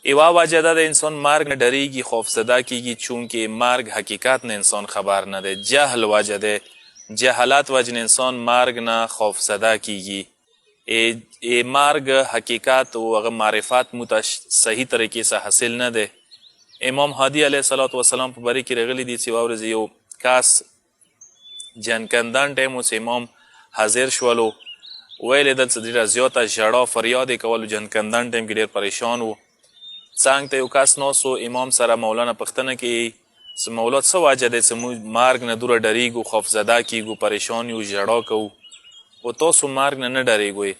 یوه وجه ده د انسان مرگ نه ډریږي، خوفزده کیږي، چونکې مرگ حقیقت نه انسان خبر نه دی. جهل وجه ده، جهالت وجه نه انسان مرگ نه خوفزده کیږي. مرگ حقیقت و هغه معرفت مو ته صحیح طریقې سره حاصل نه دی. امام هادي علیه الصلاة والسلام په باره کې راغلی دي چې یوه ورځ یو کس جنکندن ټایم و چې امام حاضر شولو، ویل یې دلته ډېره زیاته ژړا فریاد یې کولو، جنکندن ټایم کې ډېر پریشان و. څنګ ته یو کس ناست و، امام سره مولانا پوښتنه کوي چې مولا څه وجه دی چې موږ مرګ نه دوره ډریږو، خوفزده کیږو، پریشان یو، ژړا کوو، خو تاسو مرګ نه نه ډریږئ؟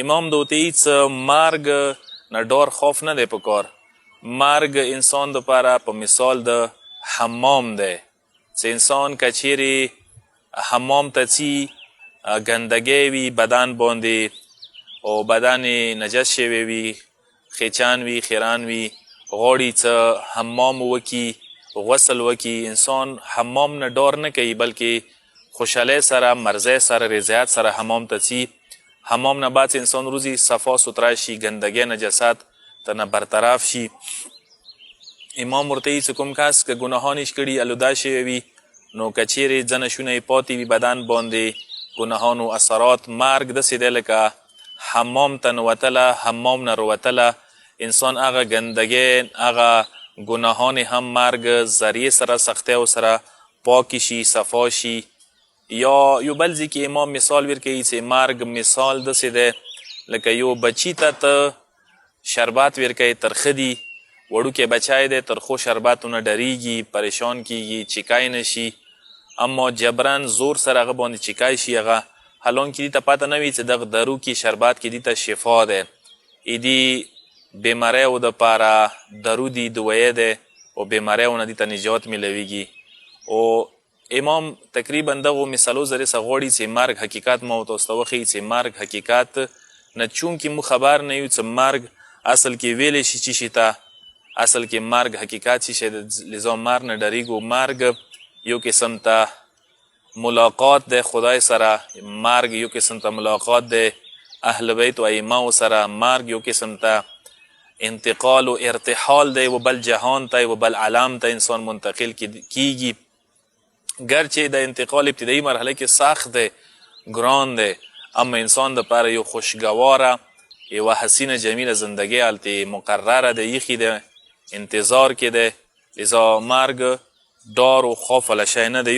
امام د ورته ویي چې مرګ نه ډار خوف نه دی پکار. مرګ انسان دپاره په مثال د حمام دی چې انسان که چیرې حمام ته ځي، ګندګۍ وي بدن باندې او بدن یې نجس شوی وي، خیچان وي، خیران وي، غواړي چې حمام وکړي، غسل وکړي. انسان حمام نه ډار نه کوي، بلکې خوشحالۍ سره، مرضۍ سره، رضایت سره حمام ته ځي. حمام نه بعد انسان روزي صفا سوتره شي، ګندګۍ نجاست تنه برطرف شي. امام ورته وایي چې کوم کس که ګناهان یې کړي الوده شوی وي، نو که چیرې ځنه شونه یې پاتې وي بدن باندې ګناهانو اثرات، مرګ داسې دی لکه حمام ته نوتله، حمام نه روتله. انسان هغه ګندګۍ، هغه ګناهان هم مرګ ذریعې سره، سختیو سره پاکې شي، صفا شي. یا یو بل ځای کې امام مثال ورکوي چې مرګ مثال داسې دی لکه یو بچي ته ته شربت ورکوي، ترخه دي، وړوکی بچی دی، ترخو شربتو نه ډریږي، پریشان کیږي، چیکای نه شي، اما جبرن زور سره هغه باندې چیکای شي هغه، حالانکې دې ته پته نه وي چې دغه دارو کې شربت کې دې ته شفا دی، دې بیماریو دپاره دارو دی، دوایه دی او بیماریو نه دې ته نجات میلویږي. او امام تقریبا دغو مثالو ذریعې څخه غواړي چې مرګ حقیقت ما تاسو ته وښیي چې مرګ حقیقت نه چونکې مو خبر نه یو چې مرګ اصل کې ویلی شي چی شي ته، اصل کې مرګ حقیقت چی شي، لذا مرګ نه ډریږو. مرګ یو قسم ته ملاقات دی خدای سره، مرګ یو قسم ته ملاقات دی اهل بیت و ائمهو سره، مرګ یو قسم ته انتقال و ارتحال دی و بل جهان ته و بل عالم ته انسان منتقل کیږي. گرچه د انتقال ابتدایي مرحله کې سخت دی، ګران دی، اما انسان دپاره یو خوشګواره، یوه حسینه جمیله زندګي هلته مقرره ده، ایښي ده، انتظار کې ده. لذا مرګ ډار و خوف والا شی نه دی.